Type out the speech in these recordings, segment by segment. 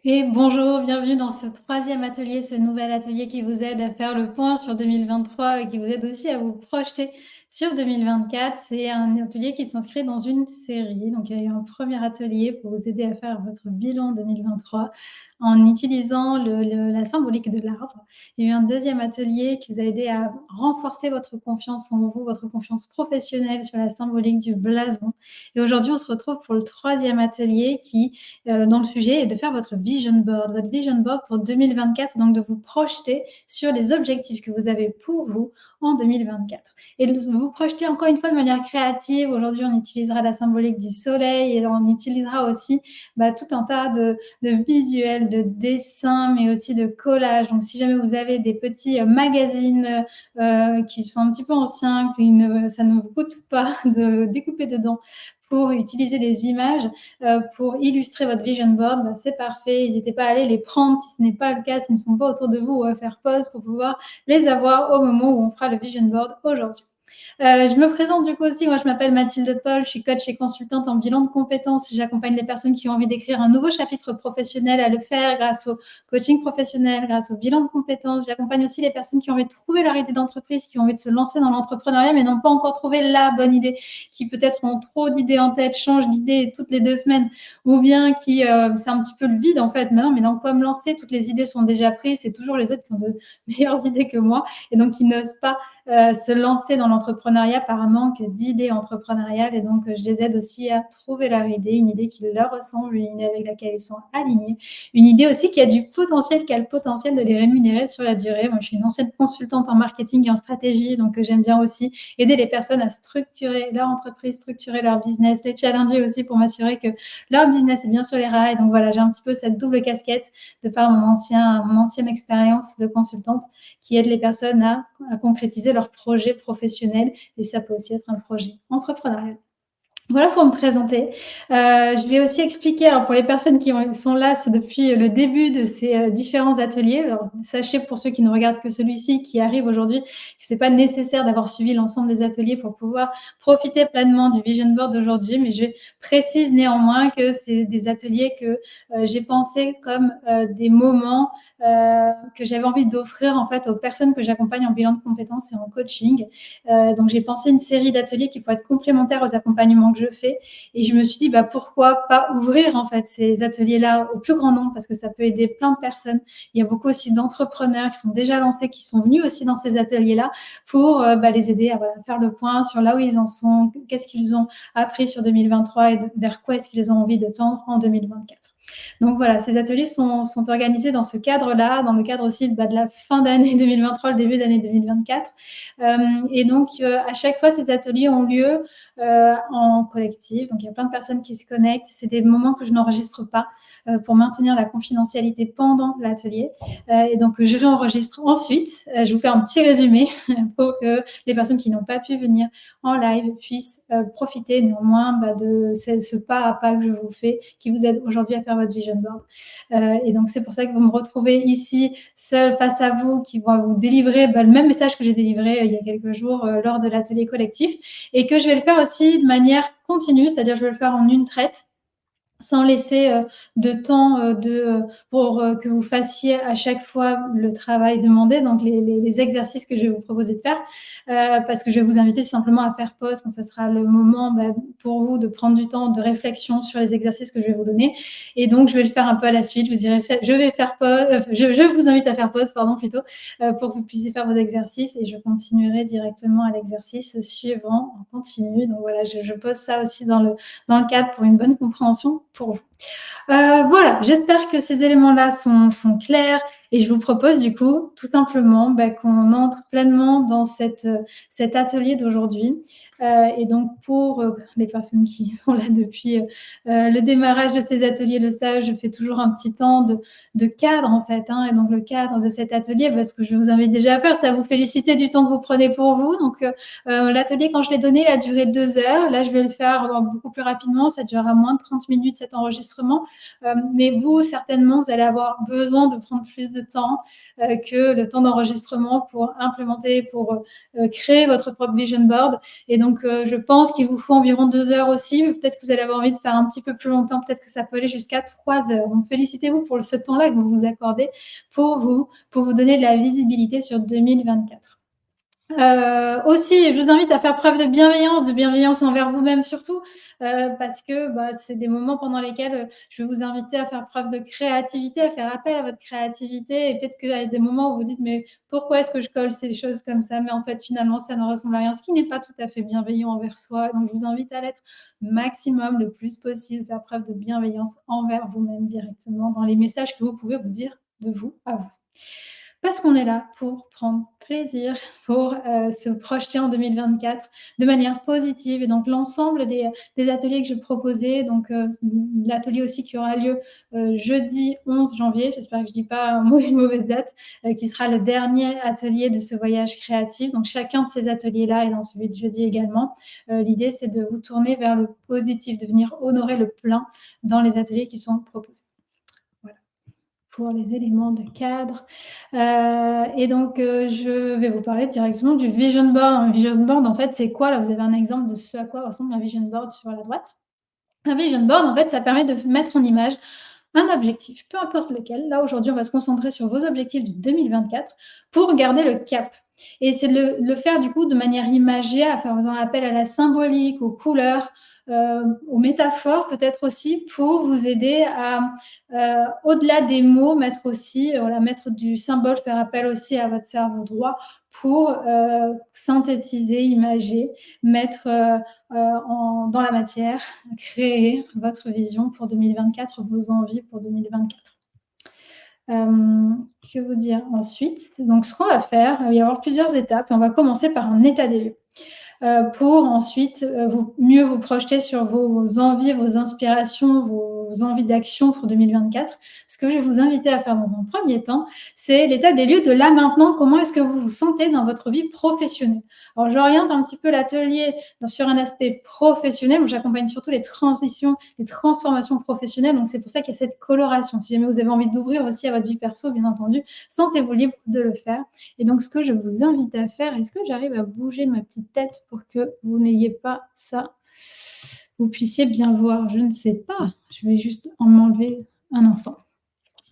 Et bonjour, bienvenue dans ce troisième atelier, ce nouvel atelier qui vous aide à faire le point sur 2023 et qui vous aide aussi à vous projeter sur 2024. C'est un atelier qui s'inscrit dans une série. Donc, il y a eu un premier atelier pour vous aider à faire votre bilan 2023 en utilisant la symbolique de l'arbre. Il y a eu un deuxième atelier qui vous a aidé à renforcer votre confiance en vous, votre confiance professionnelle sur la symbolique du blason. Et aujourd'hui, on se retrouve pour le troisième atelier qui dans le sujet et de faire votre vision board pour 2024, donc de vous projeter sur les objectifs que vous avez pour vous en 2024. Et de vous projeter encore une fois de manière créative. Aujourd'hui, on utilisera la symbolique du soleil et on utilisera aussi tout un tas de visuels, de dessins, mais aussi de collages. Donc, si jamais vous avez des petits magazines qui sont un petit peu anciens, ça ne vous coûte pas de découper dedans pour utiliser des images pour illustrer votre vision board, c'est parfait. N'hésitez pas à aller les prendre si ce n'est pas le cas, s'ils ne sont pas autour de vous, ou à faire pause pour pouvoir les avoir au moment où on fera le vision board aujourd'hui. Je me présente du coup aussi, moi je m'appelle Mathilde Paul, je suis coach et consultante en bilan de compétences. J'accompagne les personnes qui ont envie d'écrire un nouveau chapitre professionnel à le faire grâce au coaching professionnel, grâce au bilan de compétences. J'accompagne aussi les personnes qui ont envie de trouver leur idée d'entreprise, qui ont envie de se lancer dans l'entrepreneuriat mais n'ont pas encore trouvé la bonne idée, qui peut-être ont trop d'idées en tête, changent d'idée toutes les 2 semaines, ou bien qui c'est un petit peu le vide en fait. Mais dans quoi me lancer? Toutes les idées sont déjà prises, c'est toujours les autres qui ont de meilleures idées que moi et donc qui n'osent pas se lancer dans l'entrepreneuriat par manque d'idées entrepreneuriales. Et donc, je les aide aussi à trouver leur idée, une idée qui leur ressemble, une idée avec laquelle ils sont alignés, une idée aussi qui a du potentiel, qui a le potentiel de les rémunérer sur la durée. Moi, je suis une ancienne consultante en marketing et en stratégie, donc j'aime bien aussi aider les personnes à structurer leur entreprise, structurer leur business, les challenger aussi pour m'assurer que leur business est bien sur les rails. Donc voilà, j'ai un petit peu cette double casquette de par mon ancienne expérience de consultante qui aide les personnes à concrétiser leur projet professionnel, et ça peut aussi être un projet entrepreneurial. Voilà pour me présenter. Je vais aussi expliquer, alors pour les personnes qui sont là, c'est depuis le début de ces différents ateliers. Alors, sachez pour ceux qui ne regardent que celui-ci qui arrive aujourd'hui, que c'est pas nécessaire d'avoir suivi l'ensemble des ateliers pour pouvoir profiter pleinement du vision board d'aujourd'hui, mais je précise néanmoins que c'est des ateliers que j'ai pensé comme des moments que j'avais envie d'offrir en fait aux personnes que j'accompagne en bilan de compétences et en coaching. Donc j'ai pensé une série d'ateliers qui pourraient être complémentaires aux accompagnements que je fais, et je me suis dit pourquoi pas ouvrir en fait ces ateliers-là au plus grand nombre, parce que ça peut aider plein de personnes. Il y a beaucoup aussi d'entrepreneurs qui sont déjà lancés, qui sont venus aussi dans ces ateliers-là pour les aider à faire le point sur là où ils en sont, qu'est-ce qu'ils ont appris sur 2023 et vers quoi est-ce qu'ils ont envie de tendre en 2024. Donc voilà, ces ateliers sont organisés dans ce cadre-là, dans le cadre aussi de la fin d'année 2023, le début d'année 2024. Et donc, à chaque fois, ces ateliers ont lieu en collectif. Donc, il y a plein de personnes qui se connectent. C'est des moments que je n'enregistre pas pour maintenir la confidentialité pendant l'atelier. Et donc, je réenregistre ensuite. Je vous fais un petit résumé pour que les personnes qui n'ont pas pu venir en live puissent profiter néanmoins de ce pas à pas que je vous fais, qui vous aide aujourd'hui à faire votre vision board. Et donc, c'est pour ça que vous me retrouvez ici, seule face à vous, qui va vous délivrer le même message que j'ai délivré il y a quelques jours lors de l'atelier collectif, et que je vais le faire aussi de manière continue, c'est-à-dire je vais le faire en une traite, sans laisser de temps pour que vous fassiez à chaque fois le travail demandé, donc les exercices que je vais vous proposer de faire, parce que je vais vous inviter tout simplement à faire pause quand ce sera le moment pour vous de prendre du temps de réflexion sur les exercices que je vais vous donner. Et donc, je vais le faire un peu à la suite. Je vous dirai, je vais faire pause, je vous invite à faire pause, pardon, plutôt, pour que vous puissiez faire vos exercices, et je continuerai directement à l'exercice suivant en continu. Donc voilà, je pose ça aussi dans le cadre pour une bonne compréhension pour vous. Voilà, j'espère que ces éléments-là sont clairs, et je vous propose du coup tout simplement qu'on entre pleinement dans cet atelier d'aujourd'hui. Et donc pour les personnes qui sont là depuis le démarrage de ces ateliers le savent, je fais toujours un petit temps de cadre en fait, et donc le cadre de cet atelier, ce que je vous invite déjà à faire, c'est à vous féliciter du temps que vous prenez pour vous. Donc l'atelier, quand je l'ai donné, il a duré 2 heures. Là, je vais le faire beaucoup plus rapidement, ça durera moins de 30 minutes cet enregistrement. Mais vous, certainement, vous allez avoir besoin de prendre plus de de temps que le temps d'enregistrement pour implémenter, pour créer votre propre vision board. Et donc, je pense qu'il vous faut environ 2 heures aussi, mais peut-être que vous allez avoir envie de faire un petit peu plus longtemps, peut-être que ça peut aller jusqu'à 3 heures. Donc, félicitez-vous pour ce temps-là que vous vous accordez pour vous donner de la visibilité sur 2024. Aussi, je vous invite à faire preuve de bienveillance envers vous-même surtout, parce que, bah, c'est des moments pendant lesquels, je vais vous inviter à faire preuve de créativité, à faire appel à votre créativité et peut-être qu'il y a des moments où vous dites: «Mais pourquoi est-ce que je colle ces choses comme ça?» mais en fait, finalement, ça ne ressemble à rien, ce qui n'est pas tout à fait bienveillant envers soi. Donc je vous invite à l'être maximum, le plus possible, faire preuve de bienveillance envers vous-même directement dans les messages que vous pouvez vous dire de vous à vous. Parce qu'on est là pour prendre plaisir, pour se projeter en 2024 de manière positive. Et donc l'ensemble des ateliers que je proposais, donc l'atelier aussi qui aura lieu jeudi 11 janvier, j'espère que je ne dis pas un mot, une mauvaise date, qui sera le dernier atelier de ce voyage créatif. Donc chacun de ces ateliers-là et dans celui de jeudi également, l'idée c'est de vous tourner vers le positif, de venir honorer le plein dans les ateliers qui sont proposés. Voilà pour les éléments de cadre. Et donc, je vais vous parler directement du vision board. Un vision board, en fait, c'est quoi? Là, vous avez un exemple de ce à quoi ressemble un vision board sur la droite. Un vision board, en fait, ça permet de mettre en image un objectif, peu importe lequel. Là, aujourd'hui, on va se concentrer sur vos objectifs de 2024 pour garder le cap. Et c'est de le faire, du coup, de manière imagée, en faisant appel à la symbolique, aux couleurs, aux métaphores peut-être aussi, pour vous aider à, au-delà des mots, mettre aussi, voilà, mettre du symbole, faire appel aussi à votre cerveau droit pour synthétiser, imager, mettre dans la matière, créer votre vision pour 2024, vos envies pour 2024. Que vous dire ensuite? Donc, ce qu'on va faire, il va y avoir plusieurs étapes et on va commencer par un état des lieux. Pour ensuite mieux vous projeter sur vos envies, vos inspirations, vos envies d'action pour 2024. Ce que je vais vous inviter à faire dans un premier temps, c'est l'état des lieux de là maintenant. Comment est-ce que vous vous sentez dans votre vie professionnelle? Alors, j'oriente un petit peu l'atelier sur un aspect professionnel où j'accompagne surtout les transitions, les transformations professionnelles. Donc, c'est pour ça qu'il y a cette coloration. Si jamais vous avez envie d'ouvrir aussi à votre vie perso, bien entendu, sentez-vous libre de le faire. Et donc, ce que je vous invite à faire, est-ce que j'arrive à bouger ma petite tête pour que vous n'ayez pas ça, vous puissiez bien voir? Je ne sais pas. Je vais juste en m'enlever un instant.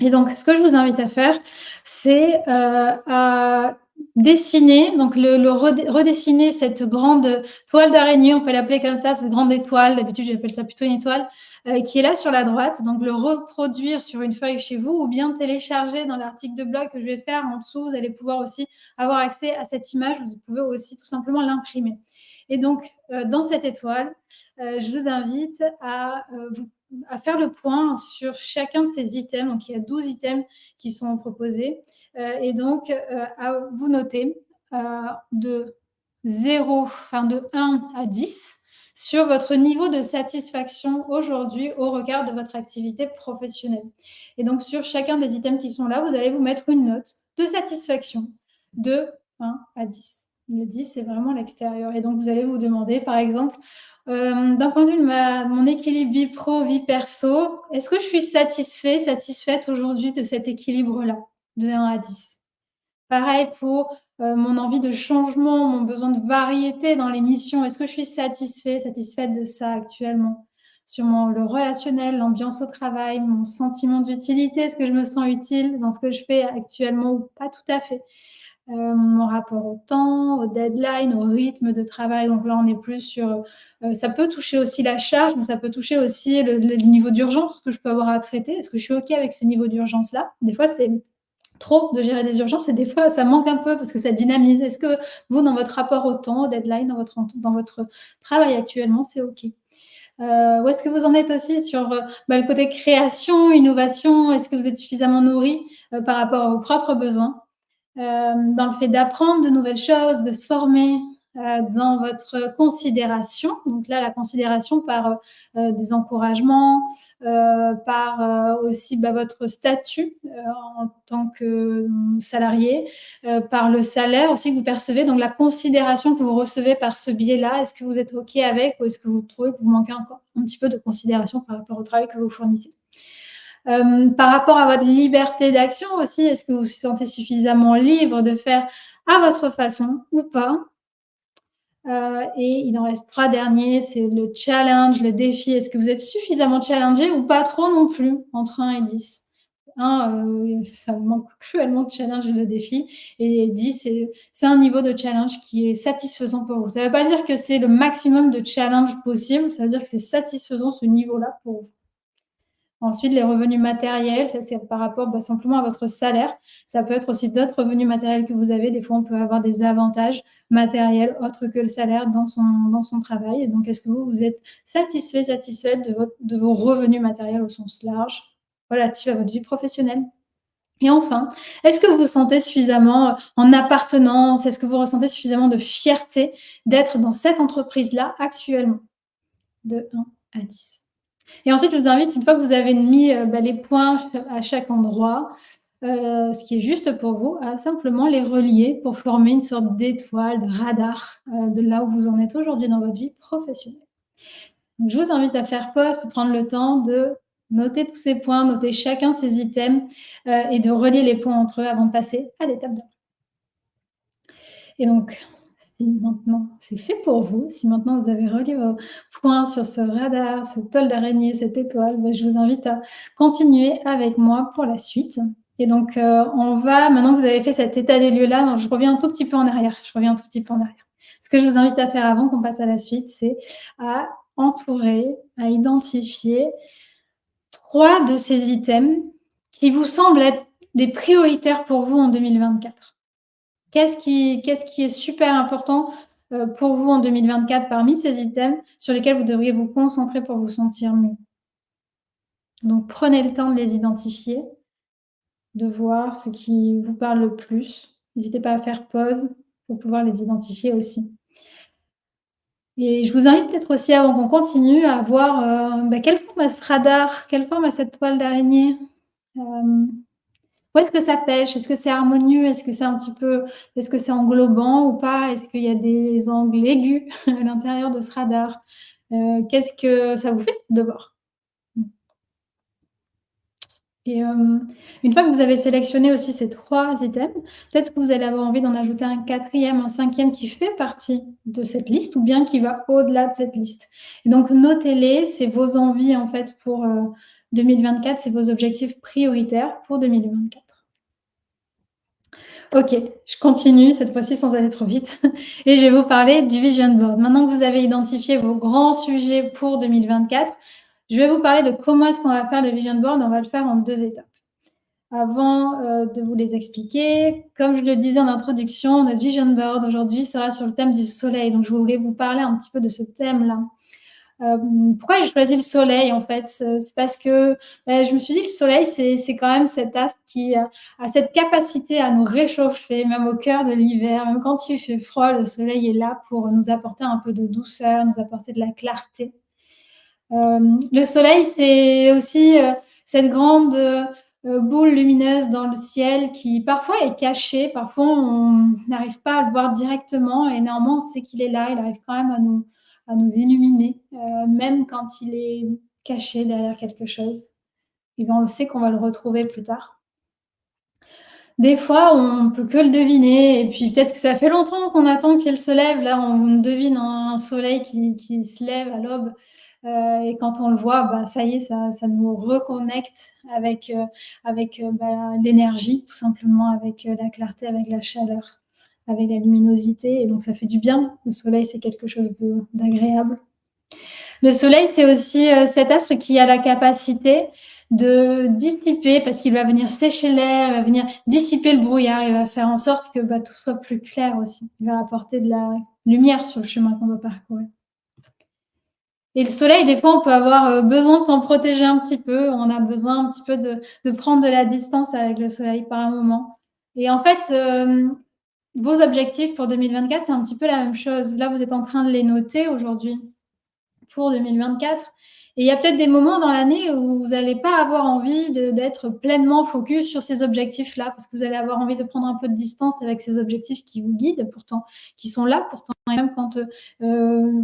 Et donc, ce que je vous invite à faire, c'est à dessiner, donc redessiner cette grande toile d'araignée, on peut l'appeler comme ça, cette grande étoile, d'habitude j'appelle ça plutôt une étoile, qui est là sur la droite, donc le reproduire sur une feuille chez vous ou bien télécharger dans l'article de blog que je vais faire en dessous, vous allez pouvoir aussi avoir accès à cette image, vous pouvez aussi tout simplement l'imprimer. Et donc, dans cette étoile, je vous invite à faire le point sur chacun de ces items. Donc, il y a 12 items qui sont proposés. Et donc, à vous noter de 0, enfin de 1 à 10 sur votre niveau de satisfaction aujourd'hui au regard de votre activité professionnelle. Et donc, sur chacun des items qui sont là, vous allez vous mettre une note de satisfaction de 1 à 10. Le 10, c'est vraiment l'extérieur. Et donc, vous allez vous demander, par exemple, d'un point de vue de mon équilibre vie pro, vie perso, est-ce que je suis satisfaite aujourd'hui de cet équilibre-là, de 1 à 10? Pareil pour mon envie de changement, mon besoin de variété dans les missions. Est-ce que je suis satisfaite de ça actuellement? Sur le relationnel, l'ambiance au travail, mon sentiment d'utilité, est-ce que je me sens utile dans ce que je fais actuellement ou pas tout à fait? Mon rapport au temps, aux deadlines, au rythme de travail. Donc là, on est plus sur, ça peut toucher aussi la charge, mais ça peut toucher aussi le niveau d'urgence que je peux avoir à traiter. Est-ce que je suis OK avec ce niveau d'urgence-là? Des fois, c'est trop de gérer des urgences et des fois, ça manque un peu parce que ça dynamise. Est-ce que vous, dans votre rapport au temps, aux deadlines, dans votre travail actuellement, c'est OK? Où est-ce que vous en êtes aussi sur, le côté création, innovation? Est-ce que vous êtes suffisamment nourri, par rapport à vos propres besoins? Dans le fait d'apprendre de nouvelles choses, de se former, dans votre considération. Donc là, la considération par des encouragements, par aussi votre statut en tant que salarié, par le salaire aussi que vous percevez. Donc la considération que vous recevez par ce biais-là, est-ce que vous êtes OK avec ou est-ce que vous trouvez que vous manquez encore un petit peu de considération par rapport au travail que vous fournissez? Par rapport à votre liberté d'action aussi, est-ce que vous vous sentez suffisamment libre de faire à votre façon ou pas? Et il en reste 3 derniers, c'est le challenge, le défi. Est-ce que vous êtes suffisamment challengé ou pas trop non plus, entre 1 et 10? 1, ça vous manque cruellement de challenge et de défi, et 10, c'est un niveau de challenge qui est satisfaisant pour vous. Ça ne veut pas dire que c'est le maximum de challenge possible, ça veut dire que c'est satisfaisant ce niveau-là pour vous. Ensuite, les revenus matériels, ça c'est par rapport, simplement à votre salaire. Ça peut être aussi d'autres revenus matériels que vous avez. Des fois, on peut avoir des avantages matériels autres que le salaire dans son travail. Et donc, est-ce que vous êtes satisfait, satisfaite de vos revenus matériels au sens large, relatifs à votre vie professionnelle? Et enfin, est-ce que vous vous sentez suffisamment en appartenance? Est-ce que vous ressentez suffisamment de fierté d'être dans cette entreprise-là actuellement? De 1 à 10. Et ensuite, je vous invite, une fois que vous avez mis, les points à chaque endroit, ce qui est juste pour vous, à simplement les relier pour former une sorte d'étoile, de radar, de là où vous en êtes aujourd'hui dans votre vie professionnelle. Donc je vous invite à faire pause pour prendre le temps de noter tous ces points, noter chacun de ces items, et de relier les points entre eux avant de passer à l'étape d'après. Et donc, si maintenant c'est fait pour vous, si maintenant vous avez relié vos points sur ce radar, ce tôle d'araignée, cette étoile, je vous invite à continuer avec moi pour la suite. Et donc, on va maintenant que vous avez fait cet état des lieux-là, donc je reviens un tout petit peu en arrière. Je reviens un tout petit peu en arrière. Ce que je vous invite à faire avant qu'on passe à la suite, c'est à entourer, à identifier 3 de ces items qui vous semblent être des prioritaires pour vous en 2024. Qu'est-ce qui est super important, pour vous en 2024 parmi ces items sur lesquels vous devriez vous concentrer pour vous sentir mieux? Donc prenez le temps de les identifier, de voir ce qui vous parle le plus. N'hésitez pas à faire pause pour pouvoir les identifier aussi. Et je vous invite peut-être aussi, avant qu'on continue, à voir, quelle forme a ce radar, quelle forme a cette toile d'araignée? Hem Où est-ce que ça pêche? Est-ce que c'est harmonieux? Est-ce que c'est englobant ou pas? Est-ce qu'il y a des angles aigus à l'intérieur de ce radar? Qu'est-ce que ça vous fait de voir? Mmh. Et une fois que vous avez sélectionné aussi ces 3 items, peut-être que vous allez avoir envie d'en ajouter un 4e, un 5e qui fait partie de cette liste ou bien qui va au-delà de cette liste. Et donc notez-les, c'est vos envies en fait pour, 2024, c'est vos objectifs prioritaires pour 2024. OK, je continue cette fois-ci sans aller trop vite et je vais vous parler du vision board. Maintenant que vous avez identifié vos grands sujets pour 2024, je vais vous parler de comment est-ce qu'on va faire le vision board. On va le faire en 2 étapes. Avant, de vous les expliquer, comme je le disais en introduction, notre vision board aujourd'hui sera sur le thème du soleil. Donc je voulais vous parler un petit peu de ce thème-là. Pourquoi j'ai choisi le soleil en fait? C'est parce que, je me suis dit: «Le soleil, c'est quand même cet astre qui a cette capacité à nous réchauffer, même au cœur de l'hiver, même quand il fait froid, le soleil est là pour nous apporter un peu de douceur, nous apporter de la clarté». Le soleil, c'est aussi, cette grande, boule lumineuse dans le ciel qui parfois est cachée, parfois on n'arrive pas à le voir directement et néanmoins on sait qu'il est là, il arrive quand même à nous illuminer, même quand il est caché derrière quelque chose, et bien on le sait qu'on va le retrouver plus tard. Des fois, on peut que le deviner et puis peut-être que ça fait longtemps qu'on attend qu'il se lève. Là, on devine un soleil qui se lève à l'aube, et quand on le voit, ça y est, ça nous reconnecte avec l'énergie, tout simplement, avec, la clarté, avec la chaleur, avec la luminosité, et donc ça fait du bien. Le soleil, c'est quelque chose d'agréable. Le soleil, c'est aussi, cet astre qui a la capacité de dissiper, parce qu'il va venir sécher l'air, il va venir dissiper le brouillard, il va faire en sorte que, tout soit plus clair aussi. Il va apporter de la lumière sur le chemin qu'on va parcourir. Et le soleil, des fois, on peut avoir, besoin de s'en protéger un petit peu. On a besoin un petit peu de prendre de la distance avec le soleil par un moment. Et en fait, vos objectifs pour 2024, c'est un petit peu la même chose. Là, vous êtes en train de les noter aujourd'hui pour 2024. Et il y a peut-être des moments dans l'année où vous n'allez pas avoir envie d'être pleinement focus sur ces objectifs-là, parce que vous allez avoir envie de prendre un peu de distance avec ces objectifs qui vous guident pourtant, qui sont là pourtant. Et même quand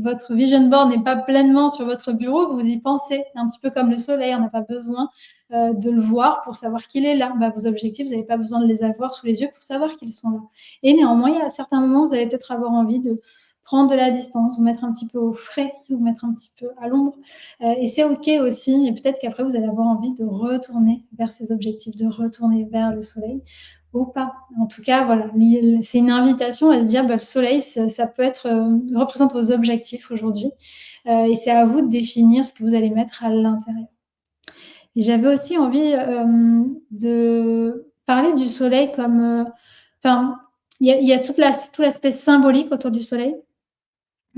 votre vision board n'est pas pleinement sur votre bureau, vous y pensez, un petit peu comme le soleil, on n'a pas besoin de le voir pour savoir qu'il est là. Bah, vos objectifs, vous n'avez pas besoin de les avoir sous les yeux pour savoir qu'ils sont là. Et néanmoins, il y a certains moments où vous allez peut-être avoir envie de prendre de la distance, vous mettre un petit peu au frais, vous mettre un petit peu à l'ombre. Et c'est OK aussi. Et peut-être qu'après, vous allez avoir envie de retourner vers ces objectifs, de retourner vers le soleil ou pas. En tout cas, voilà, c'est une invitation à se dire, bah, le soleil, ça peut être, représente vos objectifs aujourd'hui. Et c'est à vous de définir ce que vous allez mettre à l'intérieur. Et j'avais aussi envie, de parler du soleil comme, enfin, il y a tout l'aspect symbolique autour du soleil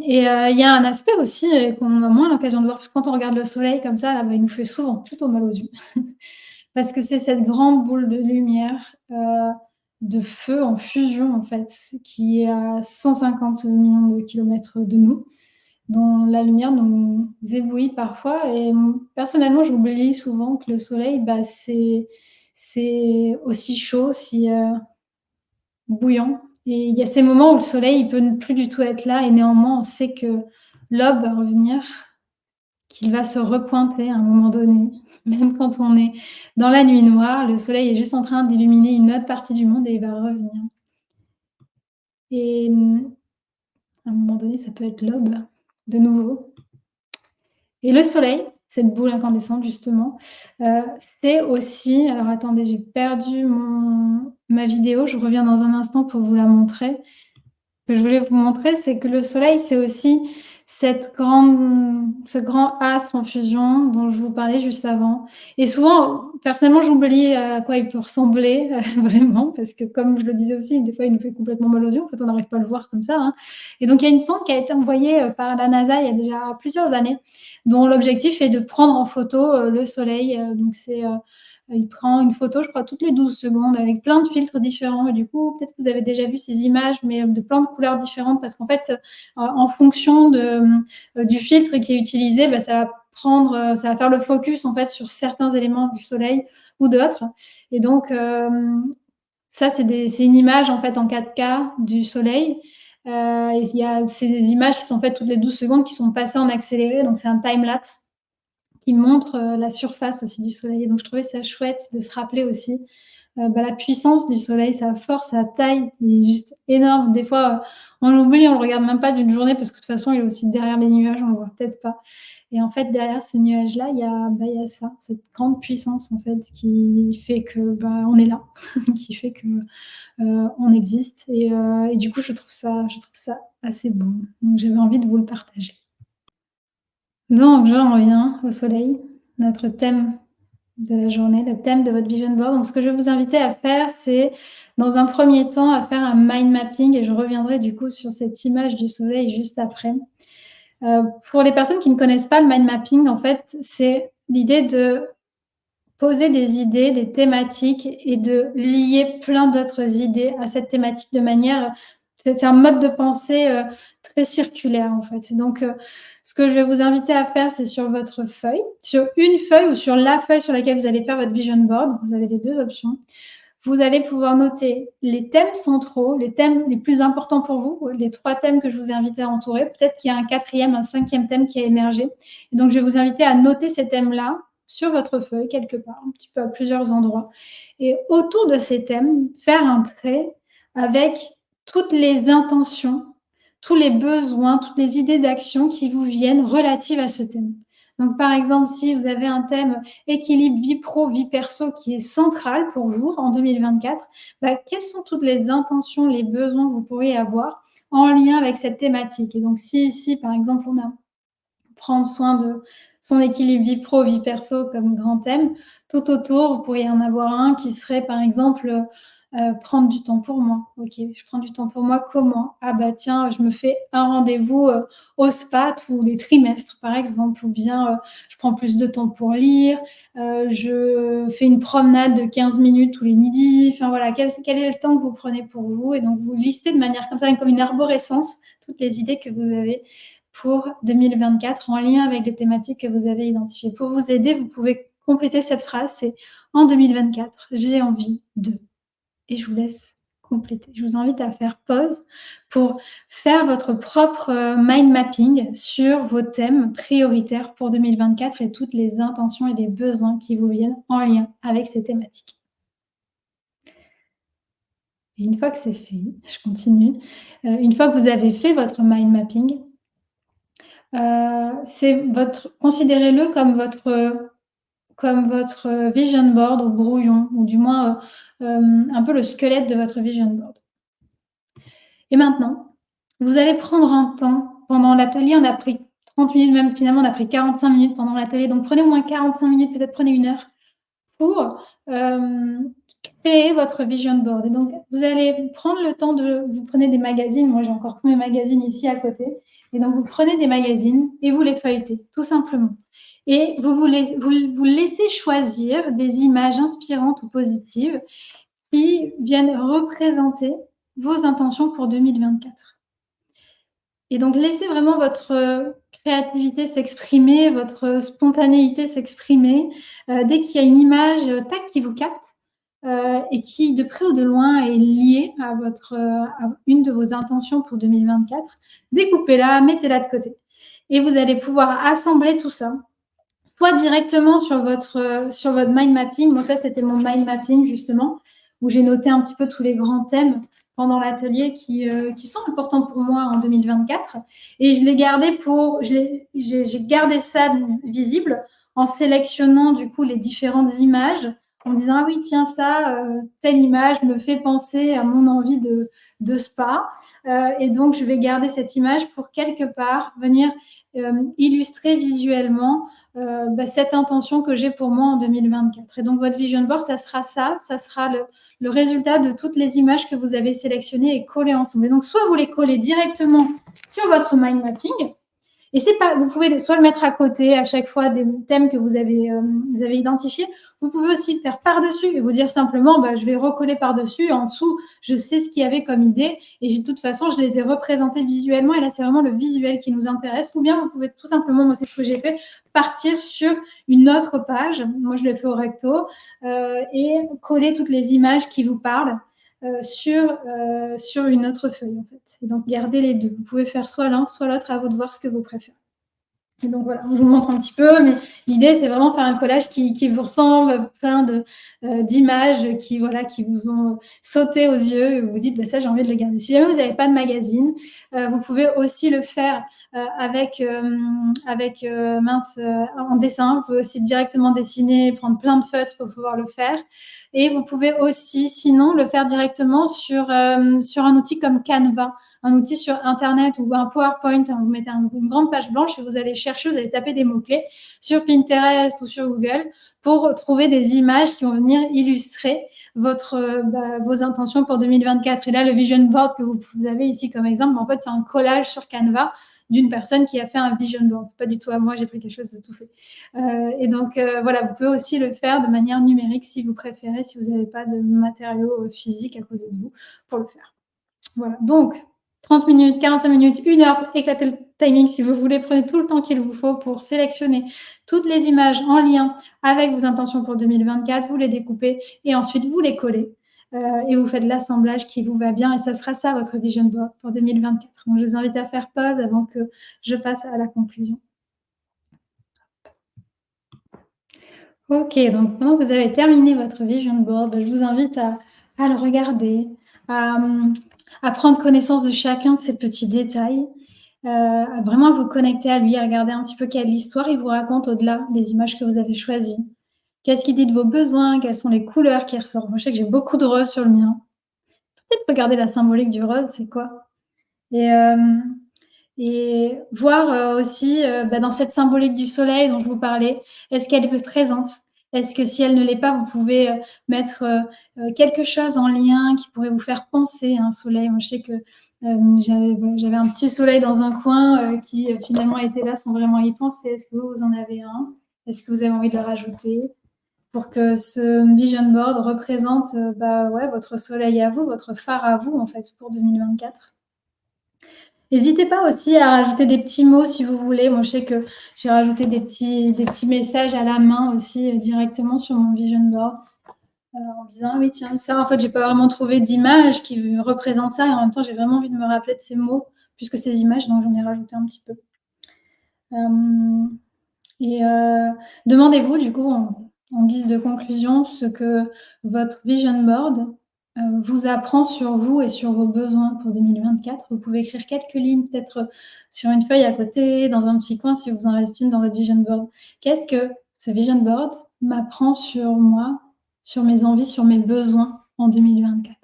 et il y a un aspect aussi, qu'on a moins l'occasion de voir, parce que quand on regarde le soleil comme ça, là, bah, il nous fait souvent plutôt mal aux yeux. Parce que c'est cette grande boule de lumière, de feu en fusion, en fait, qui est à 150 millions de kilomètres de nous, dont la lumière nous éblouit parfois et personnellement, j'oublie souvent que le soleil, bah, c'est aussi chaud, aussi, bouillant et il y a ces moments où le soleil, il peut ne plus du tout être là et néanmoins, on sait que l'aube va revenir, qu'il va se repointer à un moment donné. Même quand on est dans la nuit noire, le soleil est juste en train d'illuminer une autre partie du monde et il va revenir et à un moment donné, ça peut être l'aube, de nouveau. Et le soleil, cette boule incandescente justement, c'est aussi alors attendez, j'ai perdu ma vidéo, je reviens dans un instant pour vous la montrer. Ce que je voulais vous montrer, c'est que le soleil, c'est aussi ce grand astre en fusion dont je vous parlais juste avant et souvent, personnellement, j'oublie à quoi il peut ressembler, vraiment parce que comme je le disais aussi, des fois, il nous fait complètement mal aux yeux. En fait, on n'arrive pas à le voir comme ça, hein et donc il y a une sonde qui a été envoyée, par la NASA il y a déjà plusieurs années, dont l'objectif est de prendre en photo, le soleil, donc il prend une photo, je crois, toutes les 12 secondes avec plein de filtres différents et du coup, peut-être que vous avez déjà vu ces images, mais de plein de couleurs différentes parce qu'en fait, en fonction du filtre qui est utilisé, bah, ça va faire le focus en fait sur certains éléments du soleil ou d'autres et donc ça, c'est une image en fait en 4K du soleil, et il y a ces images qui sont faites toutes les 12 secondes qui sont passées en accéléré, donc c'est un time lapse qui montre, la surface aussi du soleil et donc je trouvais ça chouette de se rappeler aussi, bah, la puissance du soleil, sa force, sa taille, il est juste énorme. Des fois, on l'oublie, on le regarde même pas d'une journée parce que de toute façon, il est aussi derrière les nuages, on le voit peut-être pas et en fait, derrière ce nuage-là, il y a ça, cette grande puissance, en fait, qui fait que, bah, on est là, qui fait que, on existe et du coup, je trouve ça assez beau. Donc j'avais envie de vous le partager. Donc j'en reviens au soleil, notre thème de la journée, le thème de votre vision board. Donc ce que je vais vous inviter à faire, c'est dans un premier temps à faire un mind mapping et je reviendrai du coup sur cette image du soleil juste après. Pour les personnes qui ne connaissent pas le mind mapping, en fait, c'est l'idée de poser des idées, des thématiques et de lier plein d'autres idées à cette thématique de manière c'est un mode de pensée, très circulaire, en fait. Donc, ce que je vais vous inviter à faire, c'est sur votre feuille, sur une feuille ou sur la feuille sur laquelle vous allez faire votre vision board, vous avez les 2 options. Vous allez pouvoir noter les thèmes centraux, les thèmes les plus importants pour vous, les 3 thèmes que je vous ai invité à entourer. Peut-être qu'il y a un 4e, un 5e thème qui a émergé et donc je vais vous inviter à noter ces thèmes-là sur votre feuille quelque part, un petit peu à plusieurs endroits et autour de ces thèmes, faire un trait avec toutes les intentions, tous les besoins, toutes les idées d'action qui vous viennent relatives à ce thème. Donc par exemple, si vous avez un thème équilibre vie pro, vie perso qui est central pour vous en 2024, bah, quelles sont toutes les intentions, les besoins que vous pourriez avoir en lien avec cette thématique? Et donc si ici, par exemple, on a prendre soin de son équilibre vie pro, vie perso comme grand thème. Tout autour, vous pourriez en avoir un qui serait par exemple, prendre du temps pour moi. OK, je prends du temps pour moi comment? Ah bah tiens, je me fais un rendez-vous, au spa tous les trimestres par exemple ou bien, je prends plus de temps pour lire, je fais une promenade de 15 minutes tous les midis. Enfin voilà, quel est le temps que vous prenez pour vous et donc vous listez de manière comme ça, comme une arborescence, toutes les idées que vous avez pour 2024 en lien avec les thématiques que vous avez identifiées. Pour vous aider, vous pouvez compléter cette phrase, c'est: «En 2024, j'ai envie de» et je vous laisse compléter. Je vous invite à faire pause pour faire votre propre, mind mapping sur vos thèmes prioritaires pour 2024 et toutes les intentions et les besoins qui vous viennent en lien avec ces thématiques. Et une fois que c'est fait, je continue, une fois que vous avez fait votre mind mapping, c'est votre considérez-le comme votre vision board au brouillon ou du moins, un peu le squelette de votre vision board. Et maintenant, vous allez prendre un temps pendant l'atelier, on a pris 30 minutes, même finalement on a pris 45 minutes pendant l'atelier, donc prenez au moins 45 minutes, peut-être prenez 1 heure pour, créer votre vision board. Et donc vous allez prendre le temps vous prenez des magazines, moi j'ai encore tous mes magazines ici à côté, et donc vous prenez des magazines et vous les feuilletez, tout simplement. Et vous laissez choisir des images inspirantes ou positives qui viennent représenter vos intentions pour 2024. Et donc laissez vraiment votre créativité s'exprimer, votre spontanéité s'exprimer, dès qu'il y a une image, tac, qui vous capte, et qui, de près ou de loin, est liée à une de vos intentions pour 2024, découpez-la, mettez-la de côté. Et vous allez pouvoir assembler tout ça, soit directement sur votre mind mapping. Bon, ça, c'était mon mind mapping, justement, où j'ai noté un petit peu tous les grands thèmes pendant l'atelier qui sont importants pour moi en 2024. Et je l'ai gardé j'ai gardé ça visible en sélectionnant, du coup, les différentes images, en me disant, ah oui, tiens, ça, telle image me fait penser à mon envie de spa. Et donc, je vais garder cette image pour quelque part venir illustrer visuellement cette intention que j'ai pour moi en 2024. Et donc, votre vision board, ça sera le résultat de toutes les images que vous avez sélectionnées et collées ensemble. Et donc, soit vous les collez directement sur votre mind mapping, et vous pouvez soit le mettre à côté à chaque fois des thèmes que vous avez identifiés. Vous pouvez aussi le faire par-dessus et vous dire simplement, je vais recoller par-dessus. En dessous, je sais ce qu'il y avait comme idée et de toute façon, je les ai représentés visuellement. Et là, c'est vraiment le visuel qui nous intéresse. Ou bien vous pouvez tout simplement, moi, c'est ce que j'ai fait, partir sur une autre page. Moi, je l'ai fait au recto et coller toutes les images qui vous parlent sur une autre feuille, en fait. Et donc, gardez les deux. Vous pouvez faire soit l'un, soit l'autre, à vous de voir ce que vous préférez. Et donc voilà, je vous montre un petit peu, mais l'idée, c'est vraiment faire un collage qui vous ressemble, plein d'images qui vous ont sauté aux yeux et vous vous dites, ça, j'ai envie de le garder. Si jamais vous n'avez pas de magazine, vous pouvez aussi le faire en dessin. Vous pouvez aussi directement dessiner, prendre plein de feutres pour pouvoir le faire. Et vous pouvez aussi, sinon, le faire directement sur un outil comme Canva, un outil sur Internet ou un PowerPoint. Vous mettez une grande page blanche et vous allez chercher, vous allez taper des mots-clés sur Pinterest ou sur Google pour trouver des images qui vont venir illustrer vos intentions pour 2024. Et là, le vision board que vous avez ici comme exemple, en fait, c'est un collage sur Canva d'une personne qui a fait un vision board. C'est pas du tout à moi, j'ai pris quelque chose de tout fait. Et donc, voilà, vous pouvez aussi le faire de manière numérique si vous préférez, si vous n'avez pas de matériaux physiques à côté de vous pour le faire. Voilà, donc 30 minutes, 45 minutes, 1 heure, éclatez le timing si vous voulez. Prenez tout le temps qu'il vous faut pour sélectionner toutes les images en lien avec vos intentions pour 2024. Vous les découpez et ensuite vous les collez et vous faites l'assemblage qui vous va bien. Et ça sera ça votre vision board pour 2024. Donc, je vous invite à faire pause avant que je passe à la conclusion. Ok, donc maintenant que vous avez terminé votre vision board, je vous invite à le regarder, à prendre connaissance de chacun de ces petits détails, à vraiment vous connecter à lui, à regarder un petit peu quelle histoire il vous raconte au-delà des images que vous avez choisies. Qu'est-ce qu'il dit de vos besoins? Quelles sont les couleurs qui ressortent? Moi, je sais que j'ai beaucoup de rose sur le mien. Peut-être regarder la symbolique du rose, c'est quoi? Et voir aussi dans cette symbolique du soleil dont je vous parlais, est-ce qu'elle est présente? Est-ce que si elle ne l'est pas, vous pouvez mettre quelque chose en lien qui pourrait vous faire penser à un soleil? Moi, je sais que j'avais un petit soleil dans un coin qui finalement était là sans vraiment y penser. Est-ce que vous en avez un? Est-ce que vous avez envie de le rajouter pour que ce vision board représente votre soleil à vous, votre phare à vous, en fait, pour 2024? N'hésitez pas aussi à rajouter des petits mots si vous voulez. Moi, je sais que j'ai rajouté des petits messages à la main aussi directement sur mon vision board. en disant: «Ah oui, tiens, ça, en fait, j'ai pas vraiment trouvé d'image qui représente ça et en même temps, j'ai vraiment envie de me rappeler de ces mots plus que ces images, donc j'en ai rajouté un petit peu». Hem et demandez-vous du coup en guise de conclusion ce que votre vision board, vous apprend sur vous et sur vos besoins pour 2024. Vous pouvez écrire quelques lignes peut-être, sur une feuille à côté, dans un petit coin si vous en reste une dans votre vision board. Qu'est-ce que ce vision board m'apprend sur moi, sur mes envies, sur mes besoins en 2024?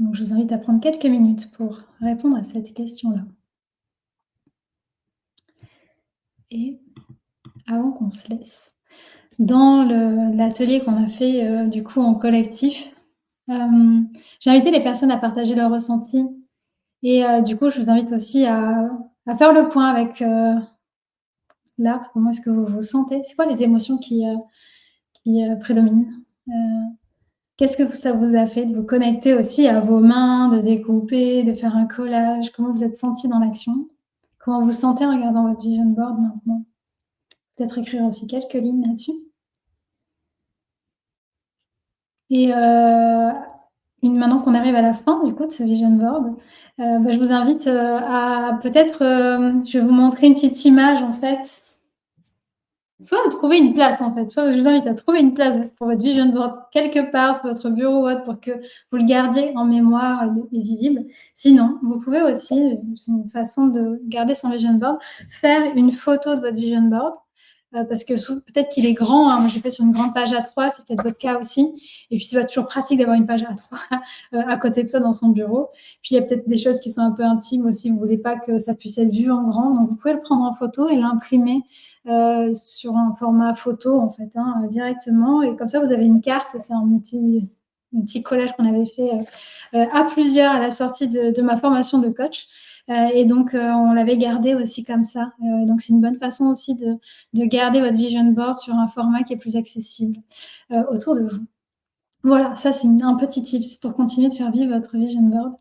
Donc je vous invite à prendre quelques minutes pour répondre à cette question-là et avant qu'on se laisse, dans l'atelier qu'on a fait, du coup en collectif, j'ai invité les personnes à partager leurs ressentis et du coup, je vous invite aussi à faire le point avec, là, comment est-ce que vous vous sentez? C'est quoi les émotions qui prédominent? Heu, qu'est-ce que ça vous a fait de vous connecter aussi à vos mains, de découper, de faire un collage? Comment vous êtes sentis dans l'action? Comment vous sentez en regardant votre vision board maintenant? Peut-être écrire aussi quelques lignes là-dessus? Et maintenant qu'on arrive à la fin du coup de ce vision board, bah, je vous invite, à peut-être, je vais vous montrer une petite image en fait. Soit à trouver une place en fait, soit je vous invite à trouver une place pour votre vision board quelque part sur votre bureau ou autre pour que vous le gardiez en mémoire et visible. Sinon, vous pouvez aussi, c'est une façon de garder son vision board, faire une photo de votre vision board, parce que peut-être qu'il est grand, hein. Moi, j'ai fait sur une grande page A3, c'est peut-être votre cas aussi. Et puis, c'est pas toujours pratique d'avoir une page A3 à côté de soi dans son bureau. Puis, il y a peut-être des choses qui sont un peu intimes aussi. Vous voulez pas que ça puisse être vu en grand. Donc, vous pouvez le prendre en photo et l'imprimer sur un format photo, en fait, hein, directement. Et comme ça, vous avez une carte. C'est un petit collage qu'on avait fait à plusieurs à la sortie de ma formation de coach. Et donc, on l'avait gardé aussi comme ça. Donc, c'est une bonne façon aussi de garder votre vision board sur un format qui est plus accessible autour de vous. Voilà, ça c'est un petit tips pour continuer de faire vivre votre vision board.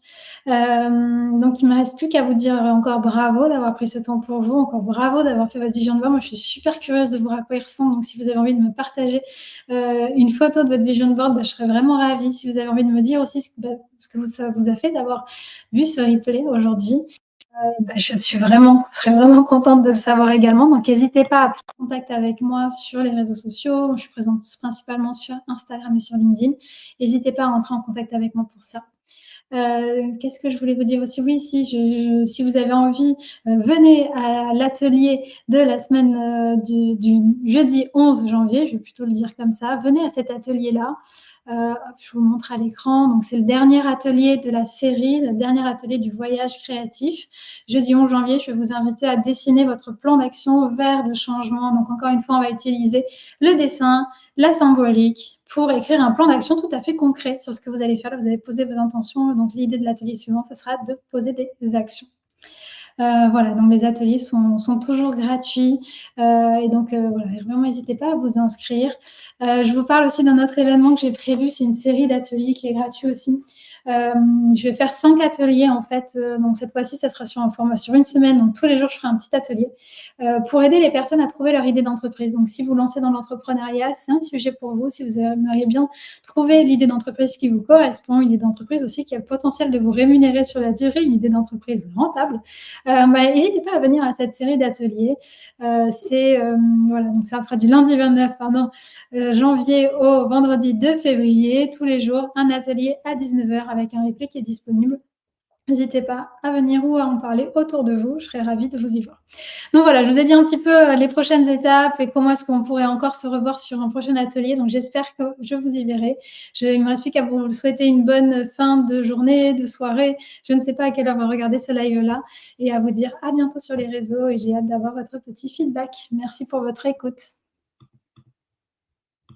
Donc il me reste plus qu'à vous dire encore bravo d'avoir pris ce temps pour vous, encore bravo d'avoir fait votre vision board. Moi, je suis super curieuse de voir à quoi il ressemble, donc si vous avez envie de me partager, une photo de votre vision board, bah, je serais vraiment ravie. Si vous avez envie de me dire aussi ce que ça vous a fait d'avoir vu ce replay aujourd'hui, bah, je serais vraiment contente de le savoir également. Donc, n'hésitez pas à prendre contact avec moi sur les réseaux sociaux. Je suis présente principalement sur Instagram et sur LinkedIn. N'hésitez pas à entrer en contact avec moi pour ça. Qu'est-ce que je voulais vous dire aussi? Oui, si vous avez envie, venez à l'atelier de la semaine du jeudi 11 janvier, je vais plutôt le dire comme ça. Venez à cet atelier-là. Hop, je vous montre à l'écran. Donc, c'est le dernier atelier de la série, le dernier atelier du voyage créatif. Jeudi 11 janvier, je vais vous inviter à dessiner votre plan d'action vers le changement. Donc, encore une fois, on va utiliser le dessin, la symbolique pour écrire un plan d'action tout à fait concret sur ce que vous allez faire. Là, vous allez poser vos intentions. Donc, l'idée de l'atelier suivant, ce sera de poser des actions. Voilà, donc les ateliers sont toujours gratuits et donc voilà, vraiment n'hésitez pas à vous inscrire. Je vous parle aussi d'un autre événement que j'ai prévu, c'est une série d'ateliers qui est gratuit aussi. Je vais faire 5 ateliers en fait, donc cette fois-ci, ça sera sur un format sur une semaine, donc tous les jours, je ferai un petit atelier pour aider les personnes à trouver leur idée d'entreprise. Donc si vous lancez dans l'entrepreneuriat, c'est un sujet pour vous. Si vous aimeriez bien trouver l'idée d'entreprise qui vous correspond, une idée d'entreprise aussi qui a le potentiel de vous rémunérer sur la durée, une idée d'entreprise rentable, bah, n'hésitez pas à venir à cette série d'ateliers. Voilà, donc ça sera du lundi 29 janvier au vendredi 2 février, tous les jours, un atelier à 19h avec un replay qui est disponible. N'hésitez pas à venir ou à en parler autour de vous, je serais ravie de vous y voir. Donc voilà, je vous ai dit un petit peu les prochaines étapes et comment est-ce qu'on pourrait encore se revoir sur un prochain atelier. Donc j'espère que je vous y verrai. Il ne me reste plus qu'à vous souhaiter une bonne fin de journée, de soirée. Je ne sais pas à quelle heure vous regardez ce live-là et à vous dire à bientôt sur les réseaux et j'ai hâte d'avoir votre petit feedback. Merci pour votre écoute.